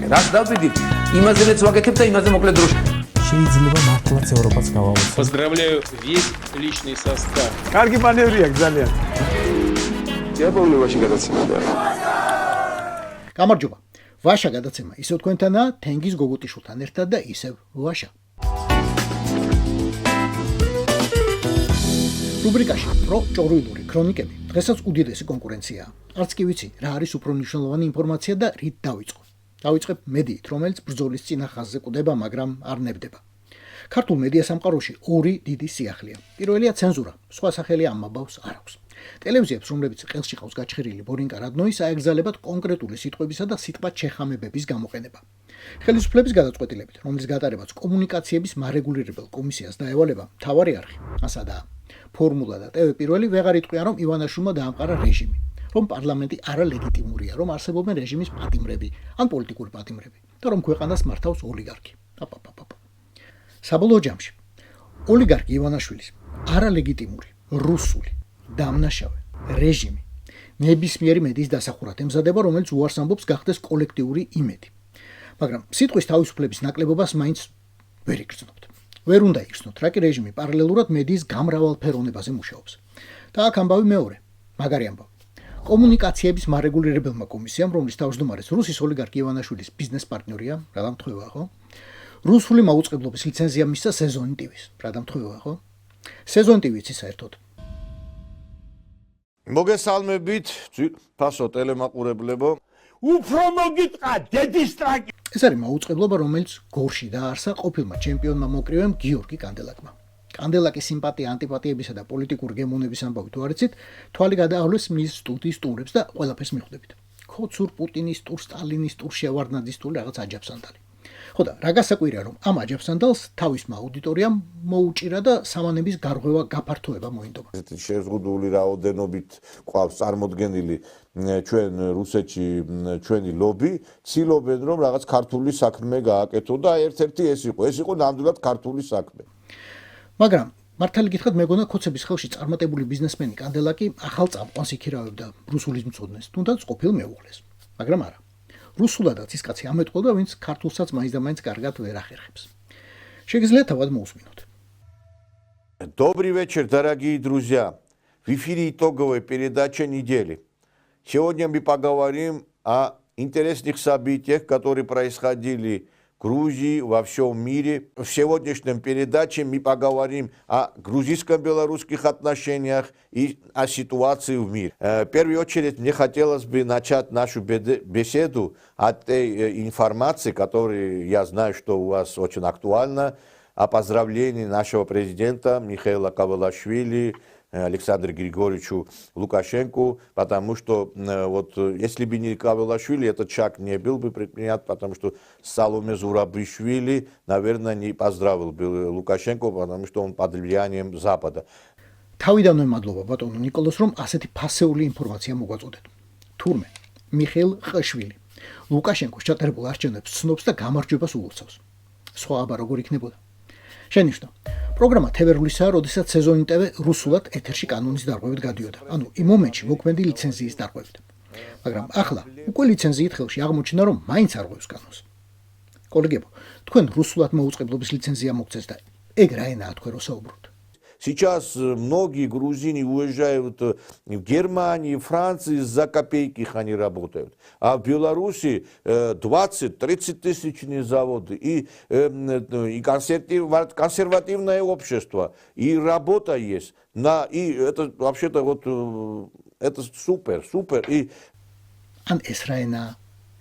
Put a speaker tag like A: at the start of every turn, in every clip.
A: რას დავბედით? იმაზე რაც ვაკეთებ და იმაზე მოკლედ დროში.
B: შეიძლება მართლაც ევროპაც გავავოცოთ.
C: Поздравляю весь личный состав.
B: კარგი მანევრია ძალიან.
D: დიაბოლოვაში გადაცემაა.
E: გამარჯობა. ვაშა გადაცემა ისევ თქვენთანაა თენგიზ გოგუტიშვილთან ერთად და ისევ ვაშა. რუბრიკაში პრო-ჭორვილური ქრონიკები დღესაც უდიდესი კონკურენციაა. არც კი ვიცი რა არის უფრო მნიშვნელოვანი ინფორმაცია და რით დავიწყო. დავიწყებ მედიით, რომელიც ბრძოლის წინა ხაზზე კვდება, მაგრამ არ ნებდება. ქართულ მედია სამყაროში ორი დიდი სიახლეა. პირველია ცენზურა, სხვა სახელი ამ მაბავს არ აქვს. ტელევიზიებს, რომლებიც ყელში ყავს გაჩხერილი ბორინკა რადნოის, აეგზალებათ კონკრეტული სიტყვებისა და სიტყვა ჩეხამებების გამოყენება. ხელისუფლების გადაწყვეტილებით, რომლის გატარებაც კომუნიკაციების მარეგულირებელ კომისიას დაევალება, მთავარი არხი, ასადაა. ფორმულა და ტევ პირველი ვეღარ იტყვიან, რომ ივანაშვილმა დაამყარა რეჟიმი, რომ პარლამენტი არალეგიტიმურია, რომ არსებობენ რეჟიმის პატიმრები, ან პოლიტიკური პატიმრები, და რომ ქვეყანას მართავს ოლიგარქი. საბოლოო ჯამში, ოლიგარქი ივანაშვილის არალეგიტიმური, რუსული, დამნაშავე რეჟიმი ნებისმიერი მედიის დასახურად ემზადება, რომელიც უარს ამბობს გახდეს კოლექტიური იმედი. მაგრამ სიტყვის თავისუფლების ნაკლებობას მაინც ვერ იგრძნობთ. ვერ უნდა იგრძნოთ, რა კი რეჟიმი პარალელურად მედიის გამრავალფეროვნებაზე მუშაობს. და აქ ამბავი მეორე, მაგარი ამბავი. კომუნიკაციების მარეგულირებელმა კომისიამ, რომლის თავმჯდომარეს რუსის ოლიგარქი ივანაშვილის ბიზნეს პარტნიორია, რა დამთხოვა ხო? რუსული მაუწყებლობის ლიცენზია მისცა სეზონი ტივის, რა დამთხოვა ხო? სეზონი ტივიც საერთოდ.
F: მოგესალმებით, ფასო ტელემაყურებლებო.
G: უფრო მოგიტყა დედის ტრაკი.
E: ეს არის მაუწყებლობა, რომელიც გორში დაარსა ყოფილმა ჩემპიონმა მოკრივემ გიორგი კანდელაკმა. კანდელაკის სიმპათია, ანტიპათიებისა და პოლიტიკური გემოვნების ამბავი თუ არ იცით, თვალი გადაავლეს მის სტუდიის ტურებს და ყველაფერს მიხვდებით. ქოცურ პუტინის ტურ, სტალინის ტურ, შევარდნაძის ტურ რაღაც აჯაბსანდალი. ხო და რა გასაკვირია, რომ ამ აჯაბსანდალს თავისმა აუდიტორიამ მოუჭირა და სამანების გარღვევა გაფართოება მოინდომა.
F: შეზღუდული რაოდენობით ყავს წარმოდგენილი ჩვენ რუსეთში ჩვენი ლობი, ცდილობენ რომ რაღაც ქართული საქმე გააკეთო და ერთ-ერთი ეს იყო ნამდვილად ქართული საქმე. მაგრამ მართალი გითხრათ, მეგონა ქოცების ხელში წარმატებული ბიზნესმენი კანდელაკი ახალ წამყვანს იქირავებდა რუსულის მწოდნეს, თუნდაც ყოფილ მეუღლეს. მაგრამ არა. რუსულადაც ის კაცი ამეთყოდა, ვინც ქართულსაც მაინც და მაინც კარგად ვერ ახერხებს. Შეგიძლიათ თავად მოусმინოთ. Добрый вечер, дорогие друзья. В эфире итоговая передача недели. Сегодня мы поговорим о интересных событиях, которые происходили в Грузии, во всем мире. В сегодняшнем передаче мы поговорим о грузийско-белорусских отношениях и о ситуации в мире. В первую очередь мне хотелось бы начать нашу беседу от той информации, которую я знаю, что у вас очень актуальна, о поздравлении нашего президента Михаила Кавелашвили Александру Григорьевичу Лукашенко, потому что вот если бы не Кавелашвили, этот шаг не был бы предпринят, потому что Саломе Зурабишвили, наверное, не поздравил бы Лукашенко, потому что он под влиянием Запада.
E: თავიდანვე მადლობა ბატონო ნიკოლოს, რომ ასეთი ფასეული ინფორმაცია მოგვაწოდეთ. თურმე მიხეილ ყაშვილი ლუკაშენკოს ჩატარებულ არჩევნებს ცნობს და გამარჯვებას ულოცავს. სხვა აბა როგორ იქნებოდა? შენიშნო, პროგრამა თებერვლისაა, როდესაც სეზონი ტევ რუსულად ეთერში კანონის დარღვევით გადიოდა. ანუ იმ მომენტში მოქმედი ლიცენზიის დარღვევით. მაგრამ ახლა უკვე ლიცენზიით ხელში აღმოჩნდა, რომ მაინც არ ღვევს კანონს. კოლეგებო, თქვენ რუსულად მოუწყებლობის ლიცენზია მოგცეს და ეგ რა ენაა თქვენ რო საუბრობთ?
F: Сейчас многие грузины уезжают в Германию, Францию, за копейки они работают. А в Беларуси 20-30 тысячные заводы и консервативное общество, и работа есть. И это вообще-то вот это супер. И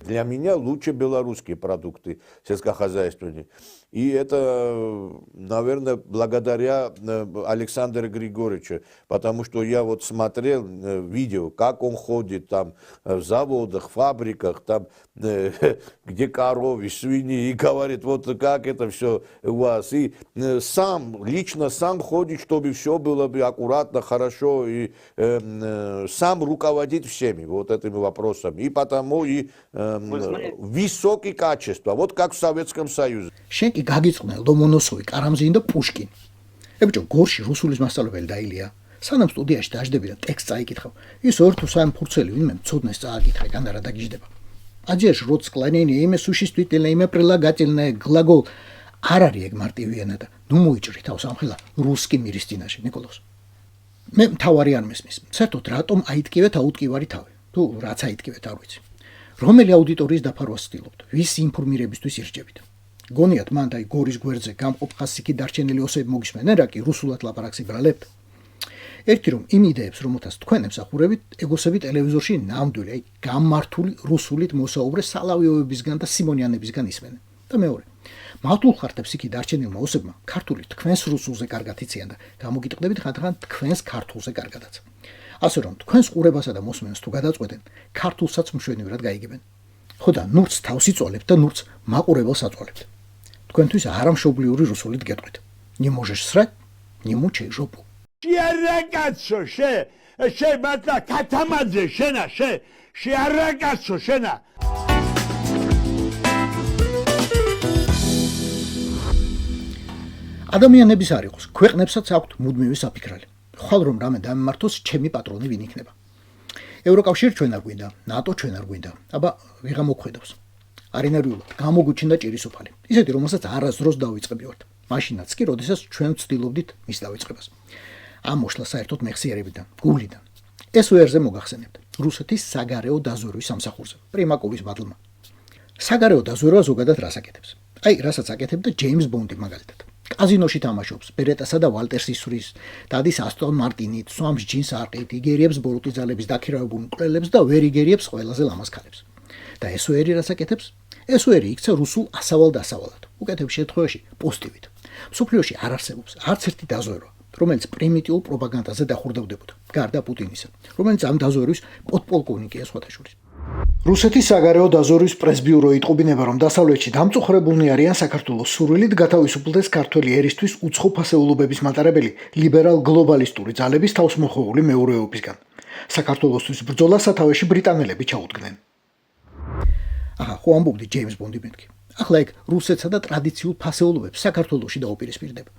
F: для меня лучше белорусские продукты сельскохозяйственные. И это, наверное, благодаря Александру Григорьевичу, потому что я вот смотрел видео, как он ходит там в заводах, фабриках, там, где коровы, свиньи, и говорит, вот как это все у вас. И лично сам ходит, чтобы все было бы аккуратно, хорошо, и сам руководит всеми вот этими вопросами. И потому и высокие качества, вот как в Советском Союзе.
E: კი გაგიწყნე ლომონოსოვი, კარამზინი და პუშკინი. ებიჭო, გორში რუსულის მასწავლებელი დაილია. სანამ სტუდიაში დაждები და ტექსტს წაიკითხავ, ის ორ თუ სამი ფურცელი ვინმე მწოდნეს წააკითხე, კანარა დაგიждდება. Adzież rod sklanienie ime существительное ime прилагательное глагол არ არის ეგ მარტივიანა და ნუ მოიჭრი თავს ამხელა რუსკი მირის წინაშე ნიკოლოს. მე თავარი არ მესმის. საერთოდ რატომ აიტკივეთ აუტკივარი თავი? თუ რაც აიტკივეთ არ ვიცი. რომელი აუდიტორიის დაფარვას ცდილობთ? ვის ინფორმირებისთვის ირჩევით? გონიათ მან დაი გორის გვერდზე გამყოფ ხასიკი დარჩენილი ოსები მოგისმენენ რა კი რუსულად ლაპარაკს იბრალებთ? ერთი რომ იმ იდეებს რომელთაც თქვენ ემსახურებით ეგოსები ტელევიზორში ნამდვილი აი გამართული რუსულით მოსაუბრე სალავიოვებისგან და სიმონიანებისგან ისმენენ. და მეორე მართულ ხარტებს იქი დარჩენილმა ოსებმა ქართული თქვენს რუსულზე კარგად იციან და გამოგიტყდებით ხანდახან თქვენს ქართულზე კარგადაც. ასე რომ თქვენს ყურებასა და მოსმენას თუ გადაწყვეტენ, ქართულსაც მშვენივრად გაიგებენ. ხო და ნურც თავს იწოლებთ და ნურც მაყურებელს აწოლებთ. თქვენთვის არამშობლიური რუსულით გეტყვით. Не можешь срать, не мучай жопу.
G: შეარაკაცო შე მათლა ქათამაძე შენა შეარაკაცო შენა
E: ადამიანების არ იყოს, ქვეყნებსაც აქვთ მუდმივი საფიქრალი. ხვალ რომ რამე დამემართოს, ჩემი პატრონი ვინ იქნება? ევროკავშირი ჩვენ არ გვინდა, ნატო ჩვენ არ გვინდა. აბა ვიღა მოქმედავს. არინერვიულად გამოგვიჩინდა ჭირის უფალი. ისეთი რომელსაც არასდროს დავიწყებიოთ. მაშინაც კი, როდესაც ჩვენ ვცდილობდით მის დავიწყებას. ამ მოშლა საერთოდ მეხსიერებიდან, გულიდან. SOR-ზე მოგახსენებთ. რუსეთის საგარეო დაზვერვის სამსახურზე, პრიმაკოვის ბადლმა. საგარეო დაზვერვა ზოგადად რას აკეთებს? აი, რასაც აკეთებდა ჯეიმს ბონდი მაგალითად. კაზინოში თამაშობს, ბერეტასა და ვალტერს ისვრის, დადის ასტონ მარტინით, სვამს ჯინს არყით, იგერიებს ბოროტიძალების დაქირავებულ მკვლელებს და ვერ იგერიებს ყველაზე ლამაზ ქალებს. და SOR-ი რას აკეთებს? SOR-ი იქცა რუსულ ასავალ-დასავალად, უკეთებ შემთხვევაში პოზიტივით. მსოფლიოში არ არსებობს არც ერთი დაზვერვა, რომელიც პრიმიტიულ პროპაგანდაზე დახურდებდებოდა, გარდა პუტინისა, რომელიც ამ დაზვერვის პოდპოლკოვნიკია სხვათა შორის. რუსეთის საგარეო დაზვერვის პრესბიურო იტყობინება, რომ დასავლეთში დამწუხრებულნი არიან საქართველოს სურვილით გათავისუფლდეს ქართველი ერისთვის უცხო ფასეულობების მატარებელი ლიბერალ გლობალისტური ძალების თავსმოხვეული მეურვეობისგან. საქართველოსთვის ბრძოლა სათავეში ბრიტანელები ჩაუდგნენ. აჰა, ხო ამბობდი ჯეიმს ბონდი მეთქი. ახლა ეგ რუსეთსა და ტრადიციულ ფასეულობებს საქართველოში დაუპირისპირდება.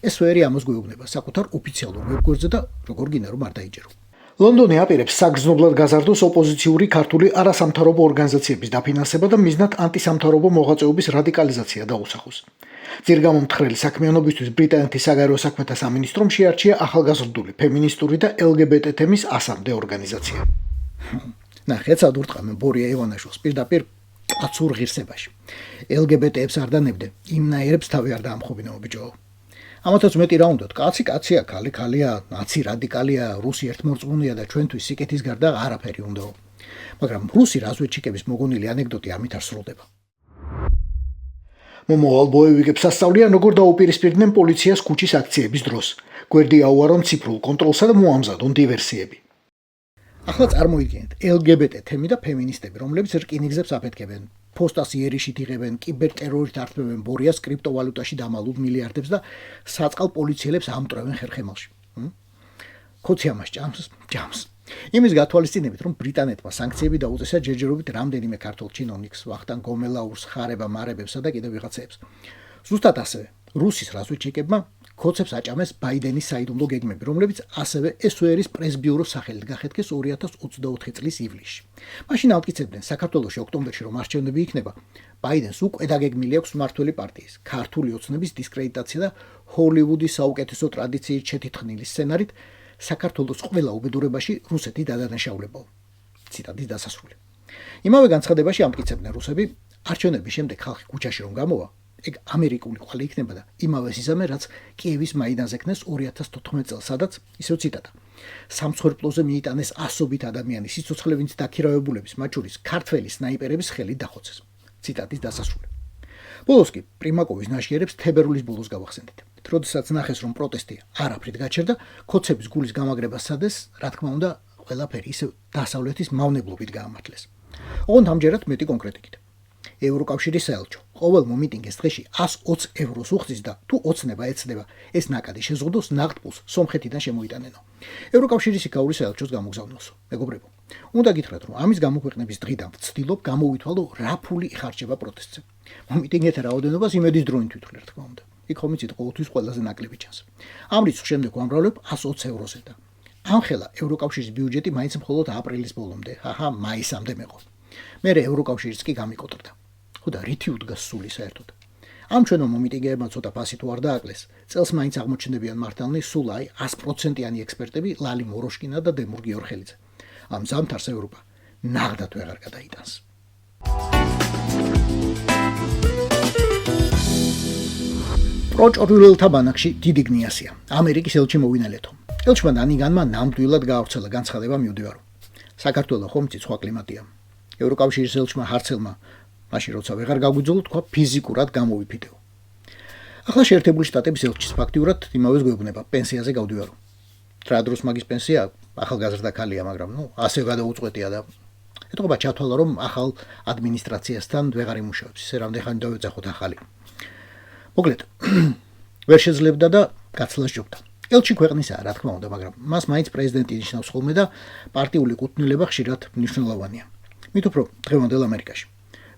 E: SOR-ი ამას გვეუბნება საკუთარ ოფიციალურ ვებგვერდზე და როგორ გინდა რომ არ დაიჯერო. ლონდონი აპირებს საგრძნობლად გაზარდოს ოპოზიციური ქართული არასამთავრობო ორგანიზაციების დაფინანსება და მიზნად ანტისამთავრობო მოღვაწეობის რადიკალიზაცია დაუსახოს. ძირგამომთხრელი საქმიანობისთვის ბრიტანეთის საგარეო საქმეთა სამინისტრომ შეარჩია ახალგაზრდული ფემინისტური და LGBT თემის ასამდე ორგანიზაცია. ნახეთ, სადურტყამე ბორია ივანაშვილს პირდაპირ კაცურ ღირსებაში. LGBT-ებს არ დანებდე, იმნაირებს თავი არ დაამხობინო ბიჭო. ამათაც მეტი რა უნდათ, კაცი კაცია, ქალი ქალია, ნაცი რადიკალია, რუსი ერთმორწმუნეა და ჩვენთვის სიკეთის გარდა არაფერი უნდაო. მაგრამ რუსი რაზვედჩიკების მოგონილი ანეკდოტი ამით არ სრულდება. მომავალ ბოევიკებს ასწავლიან, როგორ დაუპირისპირდნენ პოლიციას ქუჩის აქციების დროს. გვერდი აუარონ ციფრულ კონტროლსა და მოამზადონ დივერსიები. ახლა წარმოიდგინეთ LGBT თემი და ფემინისტები, რომლებიც რკინიგზებს აფეთქებენ, ფოსტას იერიშით იღებენ, კიბერტერორით ართმევენ ბორიას კრიპტოვალუტაში დამალულ მილიარდებს და საწყალ პოლიციელებს ამტვრევენ ხერხემალში. ხოცი ამას ჭამს. იმის გათვალისწინებით, რომ ბრიტანეთმა სანქციები დაუწესა ჯერჯერობით რამდენიმე ქართულ ჩინოვნიკს, ვახტანგ გომელაურს, ხარება მარებებსა და კიდევ ვიღაცებს. ზუსტად ასევე, რუსის რაზვედჩიკებმა ქოცებს აჭამეს ბაიდენის საიდუმლო გეგმები, რომლებიც ასევე SOR-ის პრესბიუროს სახელით გახეთქეს 2024 წლის ივლისში. მაშინ ამტკიცებდნენ საქართველოში ოქტომბერში რომ არჩევნები იქნება, ბაიდენს უკვე დაგეგმილი აქვს მმართველი პარტიის, ქართული ოცნების დისკრედიტაცია და ჰოლივუდის საუკეთესო ტრადიციით შეთითხნილი სცენარით საქართველოს ყველა უბედურებაში რუსეთი დადანაშაულებაო. ციტატის დასასრული. იმავე განცხადებაში ამტკიცებდნენ რუსები, არჩევნების შემდეგ ხალხი ქუჩაში რომ გამოვა, ეგ ამერიკული ყვალი იქნება და იმავე სიზამე, რაც კიევის მაიდანზე ქნეს 2014 წელს, სადაც ისევ ციტატა. სამცხერპლოზე მიიტანეს ასობით ადამიანის სიცოცხლე, ვინც დაქირავებულების, მათ შორის ქართველი სნაიპერების ხელით დახოცეს. ციტატის დასასრული. ბოლოს კი პრიმაკოვის ნაშიერებს თებერვლის ბოლოს გავახსენდით. როდესაც ნახეს, რომ პროტესტი არაფრით გაჩერდა, ქოცების გულის გამაგრებას სადეს, რა თქმა უნდა, ყველაფერი ისევ დასავლეთის მავნებლობით გაამართლეს. ოღონდ ამჯერად მეტი კონკრეტიკით. ევროკავშირის საელჩო ყოველ მომიტინგის დღეში 120 ევროს უხდის და თუ ოცნება ეცდება ეს ნაკადი შეზღუდოს ნაღდ პულს სომხეთიდან შემოიტანენო. ევროკავშირის იქაური საელჩოს გამოგზავნოსო. მეგობრებო, უნდა გითხრათ, რომ ამის გამოქვეყნების დღიდან ვცდილობ გამოვითვალო რა ფული იხარჯება პროტესტზე. მომიტინგეთა რაოდენობას იმედის დროინით ვითვლი, რა თქმა უნდა. იქ ხომ იცით ყოველთვის ყველაზე ნაკლები ჩანს. ამ რიცხვს შემდეგ ვამრავლებ 120 ევროზე და ამხელა ევროკავშირის ბიუჯეტი მაინც მხოლოდ აპრილის ბოლომდე, მაისამდე მეყო. მერე ევროკავშირიც კი გამიკოტრდა. ხოდა რითი უდგას სული საერთოდ? ამ ჩვენო მომიტინგეებმა ცოტა ფასი თუ არ დააკლეს, წელს მაინც აღმოჩნდებიან მართალნი სულ 100%-იანი ექსპერტები ლალი მოროშკინა და დემურ გიორხელიძე. ამ ზამთარს ევროპა ნაღდად ვეღარ გადაიტანს. პროჭორვილთა ბანაკში დიდი გნიასია. ამერიკის ელჩი მოვინალეთო. ელჩმა დანიგანმა ნამდვილად გაავრცელა განცხადება მივდივარო. საქართველოს ხომცი სხვა კლიმატია. ევროკავშირის ელჩმა ჰარცელმა მაშინ როცა ვეღარ გაგვიძოლო თქვა ფიზიკურად გამოვიფიდეო. ახლა შეერთებული შტატების ელჩის ფაქტიურად იმავეს გვეუბნება პენსიაზე გავდივარო. რა დროს მაგის პენსია ახალგაზრდა ქალია, მაგრამ ასე გადაუწყვეტია და ეთქობა ჩათვალა რომ ახალ ადმინისტრაციასთან ვეღარ იმუშავებს. ისე რამდენი ხანი დავეძახოთ ახალი. მოკლედ ვერ შეძლებდა და გაცლას ჯობდა. ელჩი ქვეყნისაა, რა თქმა უნდა, მაგრამ მას მაინც პრეზიდენტი ნიშნავს ხოლმე და პარტიული კუთვნილება ხშირად მნიშვნელოვანია. მით უფრო დღევანდელ ამერიკაში.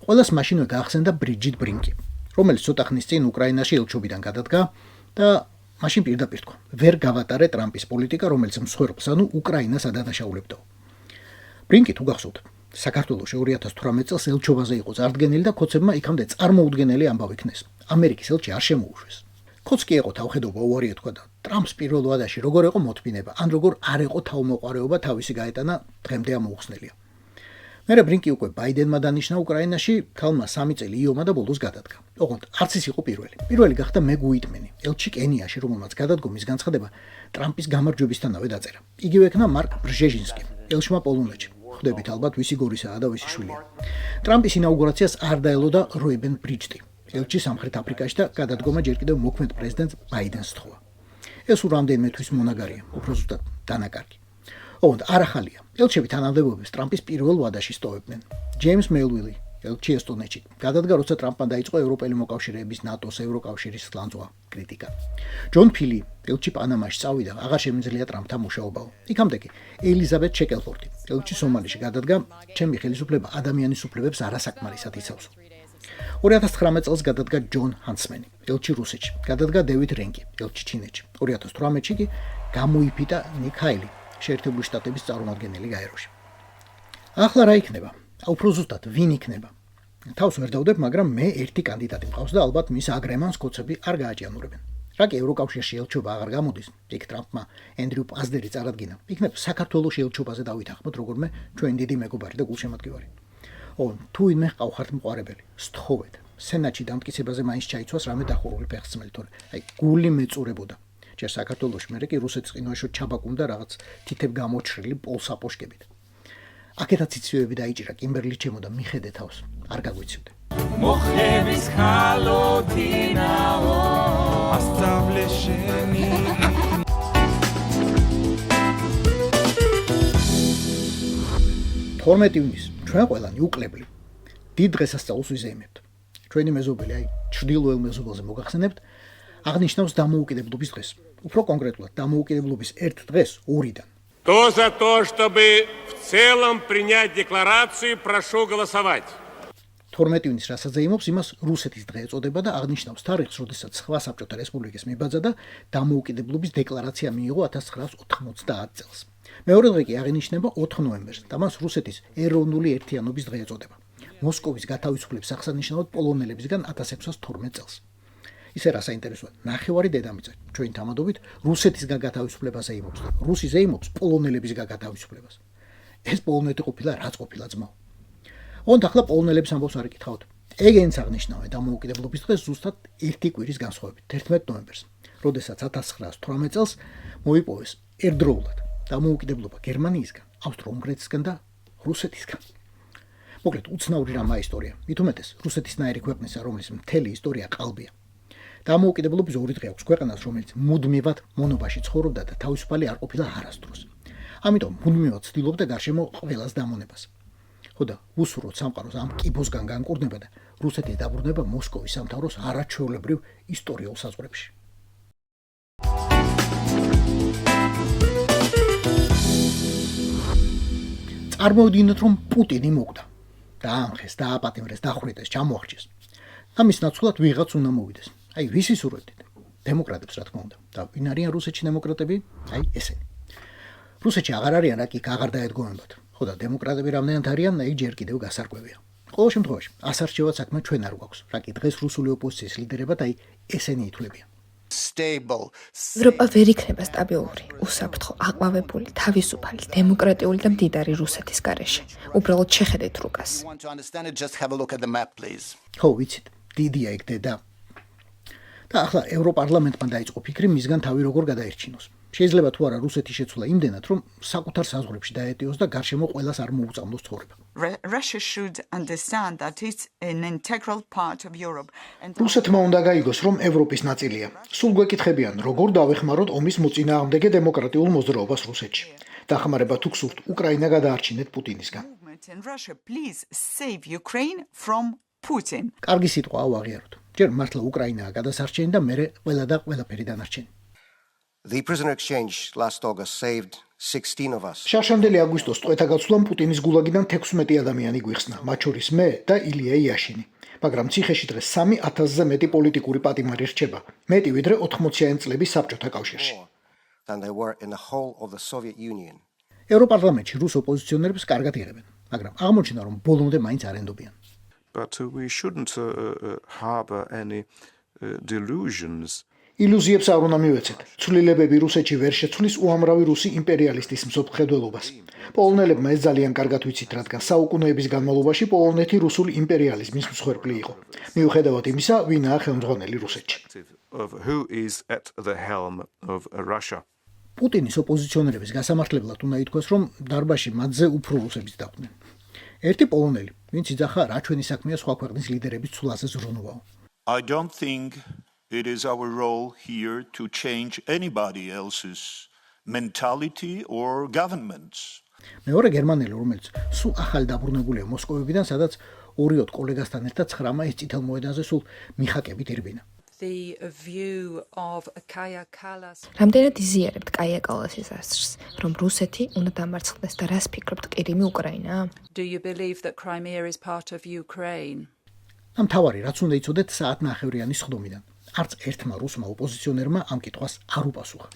E: ყველას მაშინვე გაახსენდა ბრიჯიტ ბრინკი, რომელიც ცოტა ხნის წინ უკრაინაში ელჩობიდან გადადგა და მაშინ პირდაპირ თქვა: ვერ გავატარე ტრამპის პოლიტიკა, რომელიც მსხვერპლს, ანუ უკრაინას ადანაშაულებდაო. ბრინკი თუ გახსოვთ, საქართველოში 2018 წელს ელჩობაზე იყო წარდგენილი და ქოცებმა იქამდე წარმოუდგენელი ამბავი ქნეს. ამერიკის ელჩი არ შემოუშვეს. ხოც კი იყო თავხედობა უარი ეთქვა და ტრამპს პირველ ვადაში როგორ იყო მოთმინება, ან როგორ არ იყო თავმოყარეობა თავისი გაეტანა დღემდე ამოუხსნელია. მერე ბრინკი უკვე ბაიდენმა დანიშნა უკრაინაში, ქალმა 3 წელი იომა და ბოლოს გადადგა. ოღონდ არც ის იყო პირველი. პირველი გახდა მეგ უიტმენი, ელჩი კენიაში, რომელმაც გადადგომის განცხადება ტრამპის გამარჯვებისთანავე დაწერა. იგივე ექნა მარკ ბრჟეჟინსკი, ელჩმა პოლონეთში. ხვდებით ალბათ ვისი გორისაა და ვისი შვილია. ტრამპის ინაუგურაციას არ დაელოდა როიბენ ბრიჯტი, ელჩი სამხრეთ აფრიკაში და გადადგომა ჯერ კიდევ მოქმედ პრეზიდენტ ბაიდენს თხოვა. ეს რამდენიმე თვის მონაგარია, უფრო ზუსტად დანაკარგი. ოღონდ არ ახალია. ელჩები თანამდებობებს ტრამპის პირველ ვადაში სტოვებდნენ. ჯეიმს მელვილი, ელჩი ესტონეთში, გადადგა როცა ტრამპმა დაიწყო ევროპელი მოკავშირეების, ნატოს, ევროკავშირის ლანძღვა კრიტიკა. ჯონ ფილი, ელჩი პანამაში წავიდა, აღარ შემიძლია ტრამპთან მუშაობაო. იქამდე კი ელიზაბეთ შეკელფორდი, ელჩი სომალიში გადადგა, ჩემი ხელისუფლება ადამიანის უფლებებს არასაკმარისად იცავს. 2019 წელს გადადგა ჯონ ჰანსმენი, ელჩი რუსეთში, გადადგა დევიდ რენკი, ელჩი ჩინეთში. 2018-ში კი გამოიფიტა ნიკ ჰაილი, შეერთებული შტატების წარმომადგენელი გაეროში. ახლა რა იქნება? უფრო ზუსტად ვინ იქნება? თავს ვერ დავდებ, მაგრამ მე ერთი კანდიდატი მყავს და ალბათ მის აგრემანს კოცები არ გააჭიანურებენ. რა კი ევროკავშირში ელჩობა აღარ გამოდის, იქ ტრამპმა ენდრიუ პაზდერი წარადგინა. იქნებ საქართველოს ელჩობაზე დავითანხმოთ როგორმე ჩვენ დიდი მეგობარი და გულშემატკივარი. თუ ვინმე ყავხართ მყარებელი, სთხოვეთ. სენატში დამტკიცებაზე მაინც ჩაიცვას რამე დახურული ფეხსმელი, თორე გული მეწურებოდა. ჯერ საქართველოში, მერე კი რუსეთის ყინვაშო ჩაბაკუნდა რაღაც თითებ გამოჩრილი პოლსაპოშკებით. აქეთაც იცივები დაიჭირა კიმბერლი ჩემო და მიხედე თავს, არ გაგვიცივდე.
B: მოხების ხალოთინაო ასწავლე შენი
E: 12 ივნისს ჩვენ ყველანი უკლებლი დიდ დღესასწაულს ვიზეიმებთ. ჩვენი მეზობელი, ჩრდილოელ მეზობელზე მოგახსენებთ, აღნიშნავს დამოუკიდებლობის დღეს. Უფრო კონკრეტულად, დამოუკიდებლობის ერთ დღეს ორიდან.
H: Кто за то, чтобы в целом принять декларацию, прошу голосовать.
E: 12 ივნისს რასაც ეიმობს, იმას რუსეთის დღე ეწოდება და აღნიშნავს თარიღს, როდესაც სხვა საბჭოთა რესპუბლიკის მიბაძა და დამოუკიდებლობის დეკლარაცია მიიღო 1990 წელს. მეორე დღე კი აღინიშნება 4 ნოემბერს და მას რუსეთის ეროვნული ერთიანობის დღე ეწოდება. მოსკოვის გათავისუფლების აღსანიშნავად პოლონელებისგან 1612 წელს. ისე რა საინტერესოა, ნახევარი დედამიწა ჩვენი თამადობით რუსეთისგან გათავისუფლებას ეიმობს და რუსის ეიმობს პოლონელებისგან გათავისუფლებას. ეს პოლონეთი ყოფილა რაც ყოფილა ძმაო. ოღონდ ახლა პოლონელებს ამბობს არ იკითხავთ. ეგენც აღნიშნავენ დამოუკიდებლობის დღეს ზუსტად 1 კვირის განსხვავებით 11 ნოემბერს, როდესაც 1918 წელს მოიპოვეს ერთდროულად დამოუკიდებლობა გერმანიისგან, ავსტრო-უნგრეთისგან და რუსეთისგან. მოკლედ უცნაური რამაა ისტორია. მით უმეტეს რუსეთისნაირი ქვეყნისა, რომლის მთელი ისტორია ყალბია. დამოუკიდებლობის 2 დღე აქვს ქვეყანას, რომელიც მუდმივად მონობაში ცხოვრობდა და თავისუფალი არ ყოფილა არასდროს. ამიტომ მუდმივად ცდილობდა გარშემო ყველას დამონებას. ხოდა უსურვოთ სამყაროს ამ კიბოსგან განკურნება და რუსეთის დაბრუნება მოსკოვის სამთავროს არაჩვეულებრივ ისტორიულ საზღვრებში. წარმოვიდგინოთ, რომ პუტინი მოკდა. დაამხეს, დააპატიმრეს, დახვრიტეს, ჩამოახჩეს. ამის ნაცვლად ვიღაც უნდა მოვიდეს. აი, ვის ისურვებდით? დემოკრატებს, რა თქმა უნდა. და ვინ არიან რუსეთში დემოკრატები? აი, ესენი. რუსეთში აღარ არიან, რა კი აღარ დაედგომებათ. ხო და დემოკრატები რამდენად არიან, აი ჯერ კიდევ გასარკვევია. ყოველ შემთხვევაში, ასარჩევად საქმე ჩვენ არ გვაქვს. რა კი დღეს რუსული ოპოზიციის ლიდერებად აი ესენი ითვლებიან.
I: ევროპა ვერ იქნება სტაბილური, უსაფრთხო, აყვავებული, თავისუფალი, დემოკრატიული და მდიდარი რუსეთის გარეშე. უბრალოდ შეხედეთ რუკას.
E: ხო, ვიცით, დიდია ეგ დედა. და ახლა ევროპარლამენტმა დაიწყო ფიქრი მისგან თავი როგორ გადაერჩინოს. შეიძლება თუ არა რუსეთი შეცვლა იმდენად, რომ საკუთარ საზღვრებში დაეტიოს და გარშემო ყველას არ მოუწამლოს ცხოვრება.
J: Russia should understand that it's an integral part of Europe.
E: რუსეთმა უნდა გაიგოს, რომ ევროპის ნაწილია. სულ გვეკითხებიან, როგორ დავეხმაროთ ომის მოწინააღმდეგე დემოკრატიულ მოძრაობას რუსეთში. დახმარება თუ გსურთ, უკრაინა გადაარჩინეთ პუტინისგან.
J: In Russia, please save Ukraine from Putin.
E: კარგი სიტყვა ავაღიაროთ. ჯერ მართლა უკრაინაა გადასარჩენი და მერე ყველა და ყველაფერი დანარჩენი.
K: The prisoner exchange last August saved 16 of us.
E: შარშანდელი აგვისტოს წვეთა გაცვლამ პუტინის გულაგიდან 16 ადამიანი გვიხსნა, მათ შორის მე და ილია იაშინი. მაგრამ ციხეში დღეს 3000-ზე მეტი პოლიტიკური პატიმარი რჩება, მეტი ვიდრე 80-იანი წლების საბჭოთა კავშირში.
K: Than they were in the whole of the Soviet Union.
E: ევროპარლამენტში რუს ოპოზიციონერებს კარგად იღებენ, მაგრამ აღმოჩნდა, რომ ბოლომდე მაინც არ ენდობიან.
B: But we shouldn't harbor any delusions.
E: ილუზიებს არ უნდა მივეცეთ. ცვლილებები რუსეთში ვერ შეცვლის უამრავი რუსი იმპერიალისტის მსოფლმხედველობას. პოლონელებმა ეს ძალიან კარგად ვიცით, რადგან საუკუნეების განმავლობაში პოლონეთი რუსული იმპერიალიზმის მსხვერპლი იყო. მიუხედავად იმისა, ვინაა ხელმძღვანელი რუსეთში.
B: Of who is at the helm of Russia.
E: პუტინის ოპოზიციონერების გასამართლებლად უნდა ითქვას, რომ დარბაზში მათზე უფრო რუსებიც დაყვნენ. ერთი პოლონელი, ვინც იძახა, რა ჩვენი საქმეა სხვა ქვეყნის ლიდერების ცვლაზე ზრუნვაო.
L: I don't think it is our role here to change anybody else's mentality or governments.
E: მეორე გერმანელი, რომელიც სულ ახალი დაბრუნებულია მოსკოვიდან, სადაც 2 კოლეგასთან ერთად 9 წითელ მოედანზე სულ მიხაკებით ირბინა.
M: The view of Kaja Kallas.
I: რამდენად იზიარებთ კაია კალასის აზრს, რომ რუსეთი უნდა დამარცხდეს და რას ფიქრობთ ყირიმი უკრაინა?
M: Do you believe that Crimea is part of Ukraine?
E: ამ თავარი რაც უნდა იცოდეთ საათნახევრიანი სხდომიდან. არც ერთმა რუსმა ოპოზიციონერმა ამ კითხვას არ უპასუხა.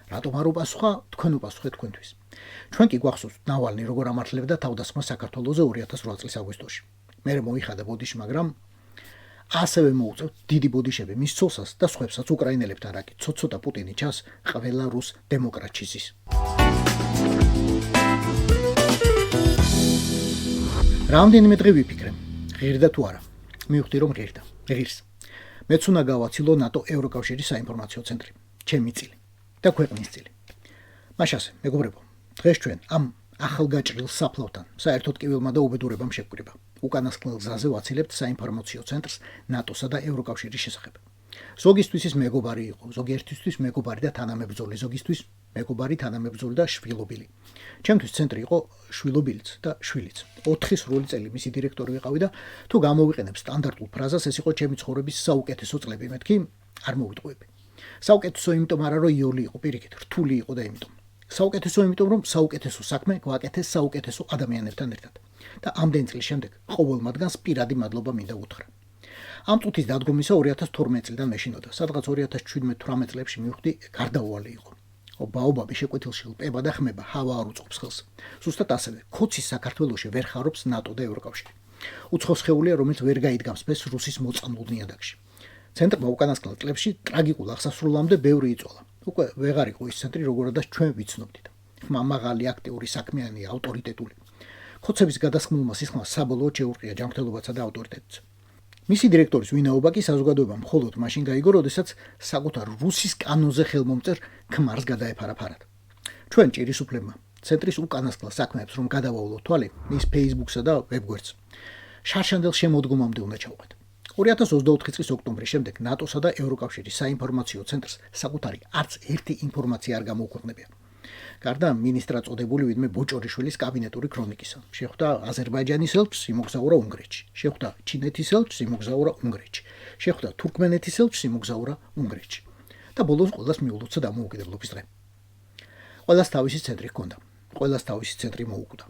E: რატომ არ უპასუხა? თქვენ უპასუხეთ თქვენთვის. ჩვენ კი გვახსოვს ნავალნი როგორ ამართლებდა თავდასხმას საქართველოზე 2008 წლის აგვისტოში. მერე მოიხადა ბოდიში, მაგრამ ასევე მოუწევთ დიდი ბოდიშები მის ცოლსას და სხვებსაც უკრაინელებთან რაკი ცოტ-ცოტა პუტინი ჩანს ყველა რუს დემოკრატში ზის. რამდენიმე დღე ვიფიქრე, ღირდა თუ არა. მივხვდი რომ ღირდა. ღირს. მეც უნდა გავაცილო ნატო ევროკავშირის საინფორმაციო ცენტრი. ჩემი წილი და ქვეყნის წილი. მაშასე, მეგობრებო, დღეს ჩვენ ამ ახალგაჭრილ საფლავთან საერთოდ კივილმა და უბედურებამ შევკრიბა. უკანასკნელ გზაზე ვაცილებთ საინფორმაციო ცენტრს ნატოსა და ევროკავშირის შესახებ. ზოგისთვის ის მეგობარი იყო, ზოგიერთისთვის მეგობარი და თანამებრძოლი, ზოგისთვის მეგობარი, თანამებრძოლი და შვილობილი. ჩემთვის ცენტრი იყო შვილობილიც და შვილიც. 4 სრული წელი მისი დირექტორი ვიყავი და თუ გამოვიყენებ სტანდარტულ ფრაზას, ეს იყო ჩემი ცხოვრების საუკეთესო წლები, მეთქი არ მოვიტყვები. საუკეთესო იმიტომ არა, რომ იოლი იყო, პირიქით, რთული იყო და იმიტომ. საუკეთესო იმიტომ, რომ საუკეთესო საქმე გვაკეთეს საუკეთესო ადამიანებთან ერთად. და ამდენ წლის შემდეგ ყოველ მათგანს პირადი მადლობა მინდა უთხრა. ამ წუთის დადგომისა 2012 წლიდან მეშინოდა, სადღაც 2017-18 წლებში მივხვდი გარდაუვალი იყო. ბაობაბი შეკვეთილში ლპება და ხმება, ჰავა არ უწყობს ხელს. ზუსტად ასევე, ქოცის საქართველოში ვერ ხარობს ნატო და ევროკავშირი. უცხო სხეულია, რომელიც ვერ გაიდგამს ფეს რუსის მოწამლულ ნიადაგში. ცენტრმა უკანასკნელ წლებში ტრაგიკულ აღსასრულამდე ბევრი იწოლა. უკვე ვეღარ იყო ის ცენტრი, როგორადაც ჩვენ ვიცნობდით. მაღალი, აქტიური, საქმიანი, ავტორიტეტული. ხოცების გადასხმულმა სისხლმა საბოლოოდ შეურყია ჯანმრთელობაცა და ავტორიტეტიც. მისი დირექტორის ვინაობა კი საზოგადოებამ მხოლოდ მაშინ გაიგო, როდესაც საკუთარ რუსის კანონზე ხელმომწერ ქმარს გადაეფარა ფარად. ჩვენ ჭირის უფლებმა ცენტრის უკანასკნელ საქმეებს რომ გადავავლოთ თვალი, მის Facebook-სა და ვებგვერდს შარშანდელ შემოდგომამდე უნდა ჩავყეთ. 2024 წლის ოქტომბრის შემდეგ ნატოსა და ევროკავშირის საინფორმაციო ცენტრს საკუთარი არც ერთი ინფორმაცია არ გამოუქვეყნებია. გარდა მინისტრად წოდებული ვიდმე ბოჭორიშვილის კაბინეტური ქრონიკისა. შეხვდა აზერბაიჯანის ელჩს, იმოგზაურა უნგრეთში. შეხვდა ჩინეთის ელჩს, იმოგზაურა უნგრეთში. შეხვდა თურქმენეთის ელჩს, იმოგზაურა უნგრეთში. და ბოლოს ყველას მიულოცა დამოუკიდებლობის დღე. ყველას თავისი ცენტრი ჰქონდა. ყველას თავისი ცენტრი მოუკვდა.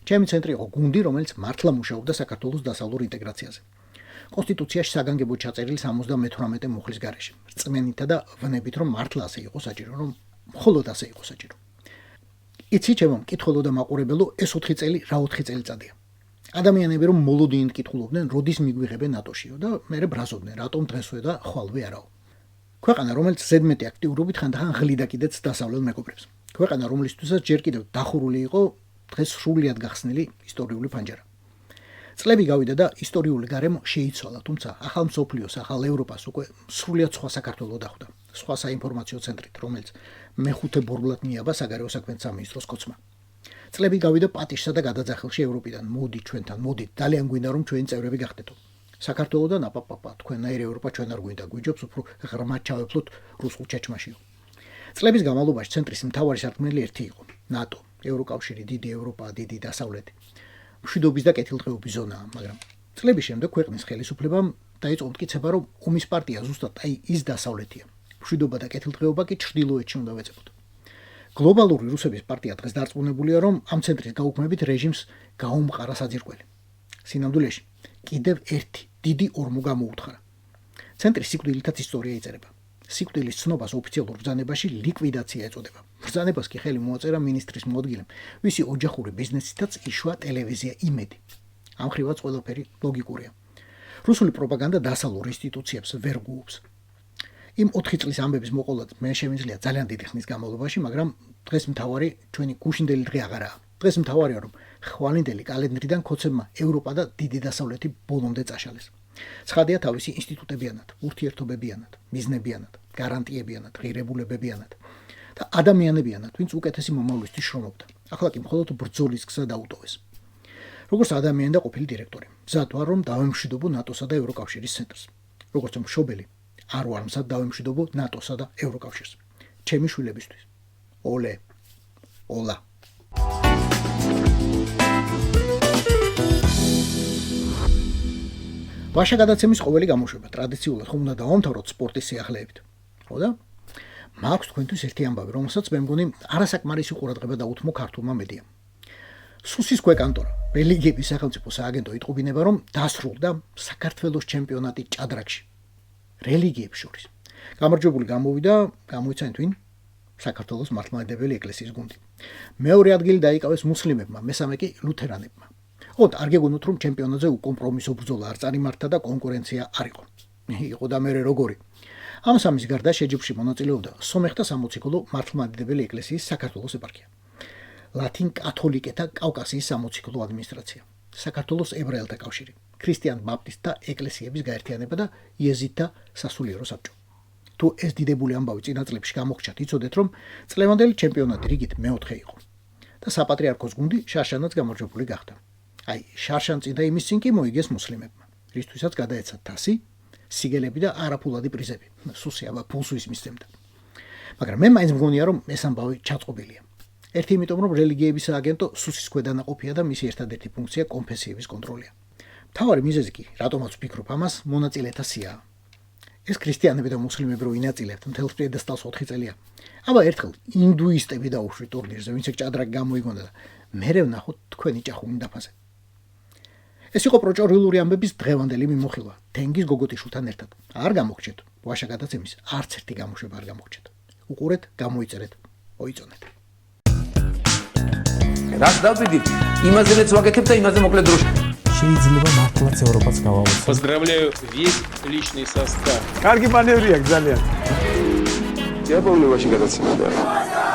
E: ჩემი ცენტრი იყო გუნდი, რომელიც მართლა მუშაობდა საქართველოს დასავლურ ინტეგრაციაზე. კონსტიტუციაში საგანგებოდ ჩაწერილი 78 მუხლის გარეშე. რწმენითა და ვნებით, რომ მართლა ასე იყო საჭირო, რომ მხოლოდ ასე იყო საჭირო. იცი ჩემო მკითხველო და მაყურებელო, ეს 4 წელი რა 4 წელიწადია. ადამიანები რომ მოლოდინით კითხულობდნენ, როდის მიგვიღებენ ნატოშიო და მერე ბრაზობდნენ, რატომ დღესვე და ხვალვე არაო. ქვეყანა, რომელიც ზედმეტი აქტიურობით ხანდახან ღლიდა კიდეც დასავლელ მეგობრებს. ქვეყანა, რომლისთვისაც ჯერ კიდევ დახურული იყო დღეს სრულიად გახსნილი ისტორიული ფანჯარა. წლები გავიდა და ისტორიული გარემო შეიცვალა, თუმცა ახალ მსოფლიოს, ახალ ევროპას უკვე სრულიად სხვა საქართველო დახვდა. სხვა საინფორმაციო ცენტრით, რომელიც მეხუთე ბორბლად მიაბა საგარეო საქმეთა სამინისტროს კოცმა. წლები გავიდა პატიშსა და გადაძახილში ევროპიდან. მოდი ჩვენთან, მოდით, ძალიან გვინდა რომ ჩვენი წევრები გახდეთო. საქართველოდან აპაპაპა, თქვენაირ ევროპა ჩვენ არ გვინდა, გვიჯობს უფრო ღრმად ჩავეფლოთ რუსულ ჩაჩმაშიო. წლების განმავლობაში ცენტრის მთავარი სარქმელი ერთი იყო: ნატო, ევროკავშირი, დიდი ევროპა, დიდი დასავლეთი. მშვიდობის და კეთილდღეობის ზონაა, მაგრამ წლების შემდეგ ქვეყნის ხელისუფლებამ დაიწყო მტკიცება, რომ ომის პარტია ზუსტად აი ის დასავლეთია. მშვიდობა და კეთილდღეობა კი ჩრდილოეთში უნდა ვეწებოდო. გლობალური რუსების პარტია დღეს დარწმუნებულია, რომ ამ ცენტრის გაუქმებით რეჟიმს გაუმყარა საძირკველი. სინამდვილეში კიდევ ერთი დიდი ორმო გამოუთხარა. ცენტრის სიკვდილითაც ისტორია იწერება. სიკვდილის ცნობას ოფიციალურ ბრძანებაში ლიკვიდაცია ეწოდება. ბრძანებას კი ხელი მოაწერა მინისტრის მოადგილემ, ვისი ოჯახური ბიზნესითაც იშვა ტელევიზია იმედი. ამ ხრივაც ყველაფერი ლოგიკურია. რუსული პროპაგანდა დასავლურ ინსტიტუციებს ვერ გუობს. იმ 4 წლის ამბების მოყოლად მე შემიძლია ძალიან დიდი ხნის განმავლობაში, მაგრამ დღეს მთავარი ჩვენი გუშინდელი დღე აღარაა. დღეს მთავარია, რომ ხვალინდელი კალენდრიდან ქოცებმა ევროპა და დიდი დასავლეთი ბოლომდე წაშალეს. ცხადია თავისი ინსტიტუტებიანად, ურთიერთობებიანად, მიზნებიანად, გარანტიებიანად, ღირებულებებიანად და ადამიანებიანად, ვინც უკეთესი მომავლისთვის შრომობდა. ახლა კი მხოლოდ ბრძოლის გზა დაუტოვეს. როგორც ადამიანი და ყოფილი დირექტორი, მზად ვარ რომ დავემშვიდობო ნატოსა და ევროკავშირის ცენტრს. როგორც მშობელი, არ ვარ მზად დავემშვიდობო ნატოსა და ევროკავშირს. ჩემი შვილებისთვის. ოლე. ოლა. ვაშა გადაცემის ყოველი გამოშვება ტრადიციულად ხომ უნდა დავამთავროთ სპორტის სიახლეებით. ხო და? მაქვს თქვენთვის ერთი ამბავი, რომელსაც მე მგონი არასაკმარისი ყურადღება დაუთმო ქართულმა მედიამ. სუსის ქვეკანტორა, რელიგიების სახელმწიფო სააგენტო იტყობინება, რომ დასრულდა საქართველოს ჩემპიონატი ჭადრაკში. რელიგიებს შორის. გამარჯვებული გამოვიდა, გამოიცანით ვინ? საქართველოს მართლმადიდებელი ეკლესიის გუნდი. მეორე ადგილი დაიკავეს მუსლიმებმა, მესამე კი ლუთერანებმა. ოღონდ არ გეგონოთ, რომ ჩემპიონატზე უკომპრომისო ბრძოლა არ წარიმართა და კონკურენცია არ იყო. იყო და მერე როგორი. ამ სამის გარდა შეჯიბრში მონაწილეობდა სომეხთა სამოციქულო მართლმადიდებელი ეკლესიის საქართველოს ეპარქია. ლათინ კათოლიკეთა კავკასიის სამოციქულო ადმინისტრაცია, საქართველოს ებრაელთა კავშირი, ქრისტიან ბაპტისტთა ეკლესიების გაერთიანება და იეზიდთა სასულიერო საბჭო. თუ ეს დიდებული ამბავი წინა წლებში გამოგჩათ, იცოდეთ, რომ წლევანდელი ჩემპიონატი რიგით მეოთხე იყო და საპატრიარქოს გუნდი შარშანაც გამარჯვებული გახდა. აი, შარშან წინ და იმის წინ კი მოიგეს მუსლიმებმა, რისთვისაც გადაეცათ თასი, სიგელები და არაფულადი პრიზები. სუსი აბა ფულს ვისმისცემდა. მაგრამ მე მაინც მგონია, რომ ეს ამბავი ჩაწყობილია. ერთი იმიტომ, რომ რელიგიების სააგენტო სუსის ქვედანაყოფია და მისი ერთადერთი ფუნქცია კონფესიების კონტროლია. მთავარი მიზეზი კი, რატომაც ვფიქრობ ამას, მონაწილეთა სიაა. ეს ქრისტიანები და მუსლიმები რო ინაწილებთ მთელს პიედესტალს 4 წელია. აბა ერთხელ ინდუისტები დაუშვით ტურნირზე, ვინც ჭადრაკი გამოიგონდა და მერე ვნახოთ თქვენი ჭახუმი დაფაზე. ეს იყო პროჭორილური ამბების დღევანდელი მიმოხილვა თენგიზ გოგოტიშვილთან ერთად. არ გამოგჩეთ, ვაშა გადაცემის არც ერთი გამოშვება არ გამოგჩეთ. უყურეთ, გამოიწერეთ, მოიწონეთ.
A: რაც დავდივით, იმაზეც ვაგეთებ და იმაზე მოკლედ დროში.
N: შეიძლება მართლაც ევროპას გავავოთ.
C: Поздравляю весь личный состав.
G: კარგი მანევრია ძალიან.
D: დიაბოლოვაში გადაცემდა.